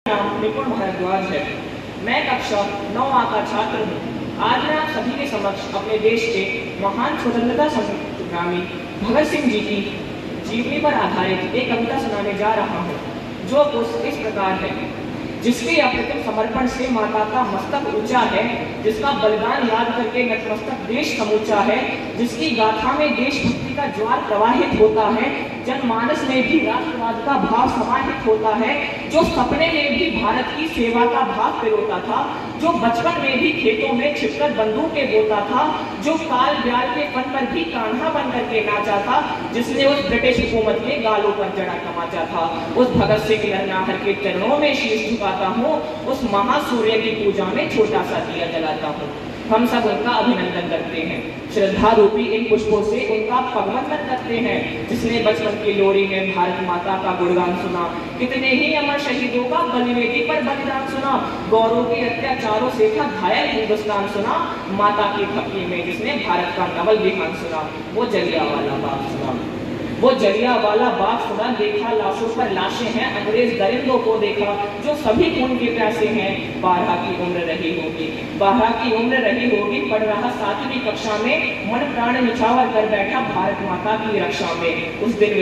नाम निपुण भारद्वाज है। मैं कक्षा 9 का छात्र हूँ। आज मैं आप सभी के समक्ष अपने देश के महान स्वतंत्रता संग्रामी भगत सिंह जी की जीवनी पर आधारित एक कविता सुनाने जा रहा हूँ, जो कुछ इस प्रकार है। जिसके अप्रतिम समर्पण से माता का मस्तक ऊंचा है, जिसका बलिदान याद करके नतमस्तक देश समूचा है, जिसकी गाथा में देशभक्ति का ज्वार प्रवाहित होता है, जनमानस में भी राष्ट्रवाद का भाव समाहित होता है, जो सपने में भी भारत की सेवा का भाव पिरोता था, जो बचपन में भी खेतों में छिपकर बंदूकें बोता था, जो काल ब्याल के फन पर भी कान्हा बन करके नाचा था, जिसने उस ब्रिटिश हुकूमत के गालों पर जड़ा तमाचा था। उस भगत सिंह नरनाहर के चरणों में शीश झुकाता हूँ, उस महासूर्य की पूजा में छोटा सा दिया जलाता हूँ। हम सब उनका अभिनंदन करते हैं, श्रद्धा रूपी इन पुष्पों से उनका पगवंदन करते हैं, जिसने बचपन की लोरी में भारत माता का गुणगान सुना, कितने ही अमर शहीदों का बलिवेदी पर बलिदान सुना, गौरों के अत्याचारों से था घायल हिंदुस्तान सुना, माता की भक्ति में जिसने भारत का नवल विहान सुना, वो जलियांवाला बाग सुना। वो जलियांवाला बाग सुना, देखा लाशों पर लाशें हैं, अंग्रेज दरिंदों को देखा जो सभी खून के प्यासे हैं। 12 की उम्र रही होगी, 12 की उम्र रही होगी, पढ़ रहा 7वीं कक्षा में, मन प्राण निछावर कर बैठा भारत माता की रक्षा में। उस दिन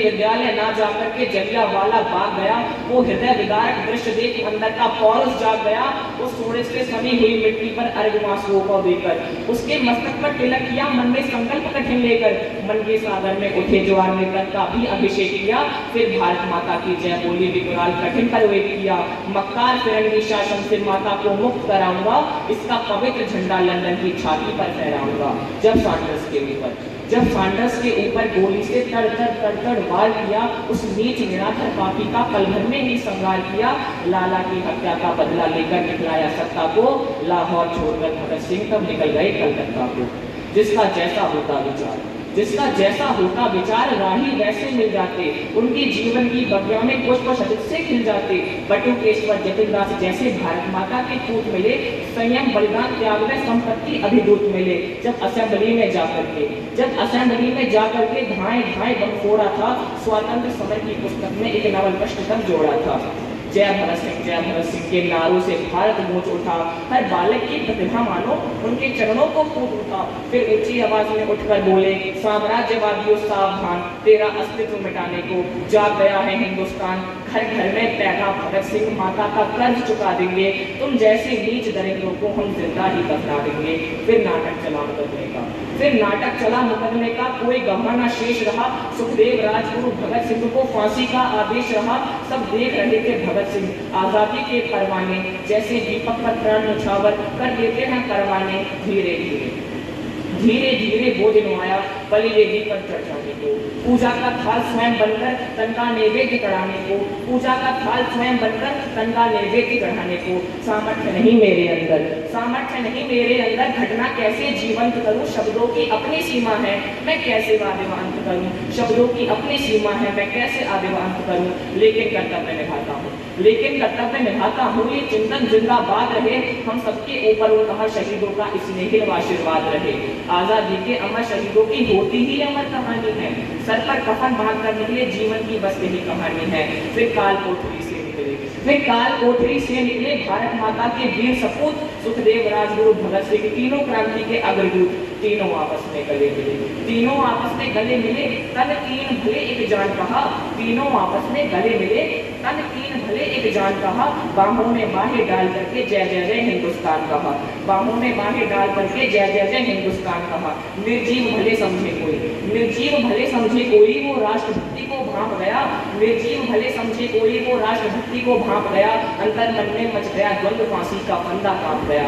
विद्यालय ना जाकर के जलियांवाला बाग गया, वो हृदय विदारक दृश्य देख अंदर का पौरुष जाग गया, उस सूरज से सनी हुई मिट्टी पर अर्घ आंसुओं को देकर, उसके मस्तक पर तिलक किया, मन में संकल्प कठिन लेकर, मन के सागर में उठे ज्वार ने तन का भी अभिषेक किया, फिर भारत माता की जय बोली, विकराल कठिन पर वेद किया, मक्कार फिरंगी शासन से माता को मुक्त कराऊंगा, इसका पवित्र झंडा लंदन की छाती पर फहराऊंगा। जब सैंडर्स के ऊपर गोली से तड़ वार किया, उस नीच निराधर पापी का पल भर में ही संहार किया, लाला की हत्या का बदला लेकर निकलाया सत्ता को, लाहौर छोड़कर भगत सिंह तब निकल गए कलकत्ता को। जिसका जैसा होता विचार राही वैसे मिल जाते, उनके जीवन की बगिया में पुष्प शतक से खिल जाते, बटुकेश्वर जतिनदास जैसे भारत माता के पूत मिले, संयम बलिदान त्याग में संपत्ति अभिदूत मिले। जब असेंबली में जाकर के धाए बम फोड़ा था, स्वतंत्र समय की पुस्तक में एक नवल प्रश्न जोड़ा था। जय भगत सिंह के नारों से भारत गूंज उठा, हर बालक की प्रतिभा मानो उनके चरणों को फूट उठा, फिर ऊंची आवाज में उठकर बोले, साम्राज्यवादियों सावधान, तेरा अस्तित्व मिटाने को जाग गया है हिंदुस्तान। घर घर में पैदा भगत सिंह माता का कर्ज चुका देंगे, तुम जैसे नीच दरिंदों को हम जिंदा ही दफना देंगे। फिर नाटक चला मुकदमे का, कोई गवाह न शेष रहा, सुखदेव राजगुरु भगत सिंह को फांसी का आदेश रहा। सब देख रहे थे भगत सिंह आजादी के परवाने, जैसे दीपक पर प्राण न्यौछावर कर देते हैं परवाने। धीरे धीरे वो दिन आया बलिवेदी पर चढ़ जाने को, पूजा का थाल स्वयं बनकर तन का नैवेद्य चढ़ाने को, सामर्थ्य नहीं मेरे अंदर, घटना कैसे जीवंत करूं, शब्दों की अपनी सीमा है, मैं कैसे आदिवांत करूं, शब्दों की अपनी सीमा है, मैं कैसे आदिवांत करूं, लेकिन कर्तव्य निभाता हूं, ये चिंतन जिंदाबाद रहे, हम सबके ऊपर उन अमर शहीदों का स्नेहिल आशीर्वाद रहे। आजादी के अमर शहीदों की होती ही अमर कहानी है, सर पर कफन बांध कर निकले जीवन की बस यही कहानी है। फिर काल कोठरी से निकले भारत माता के वीर सपूत, सुखदेव राजगुरु भगत सिंह, तीनों क्रांति के अग्रदूत, तीनों आपस में गले मिले, तन तीन भले एक जान कहा, तीनों आपस में गले मिले, तन तीन भले एक जान कहा, बाहों में बाहें डाल करके जय जय जय हिंदुस्तान कहा, बाहों में बाहें डाल करके जय जय जय हिंदुस्तान कहा। निर्जीव भले समझे कोई वो राष्ट्रभक्ति को भांप गया, निर्जीव भले समझे कोई वो राष्ट्रभक्ति को भांप गया, अंतर मन में मच गया द्वंद्व, फांसी का फंदा कांप गया,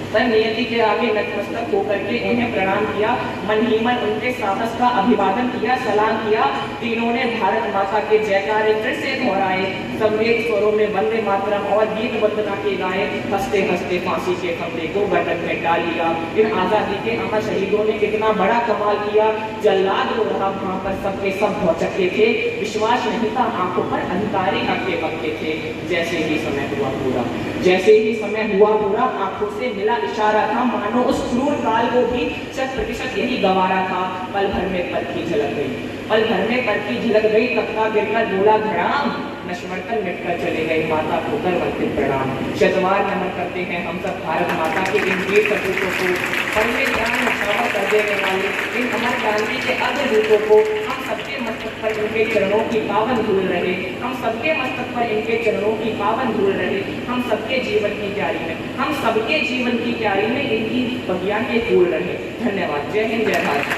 पर नियति के आगे नतमस्तक होकर के उन्हें प्रणाम किया, मन ही मन उनके साहस का अभिवादन किया, सलाम किया। तीनों ने भारत माता के जयकारे फिर से दोहराए, संवेद स्वरों में वंदे मातरम और गीत वंदना के गाए, हंसते हंसते फांसी के फंदे को गर्दन में डाल लिया। इन आजादी के अमर शहीदों ने कितना बड़ा कमाल किया, जल्लाद हो रहा वहां पर सबके सब भौचक्के थे, विश्वास नहीं था आंखों पर, अधिकारी हक्के पक्के थे। जैसे ही समय हुआ पूरा, आंखों से मिला इशारा था, मानो उस क्रूर काल को भी 100% यही गंवारा था। पल भर में पलकी झलक गई, पल भर में पर की झलक गई, तख्ता गिरकर बोला धड़ाम, नश्वरतन मिटकर चले गए, माता होकर वंदित प्रणाम। शतवार नमन करते हैं हम सब भारत माता के इन वीर सपूतों को, पल में ज्ञान नशावर कर देने वाले इन अमर क्रांति के अग्रदूतों को। हम सबके मस्तक पर इनके चरणों की पावन धूल रहे, हम सबके मस्तक पर इनके चरणों की पावन धूल रहे, हम सबके जीवन की क्यारी में, हम सबके जीवन की क्यारी में इनकी बगिया के फूल रहे। धन्यवाद। जय हिंद, जय भारत।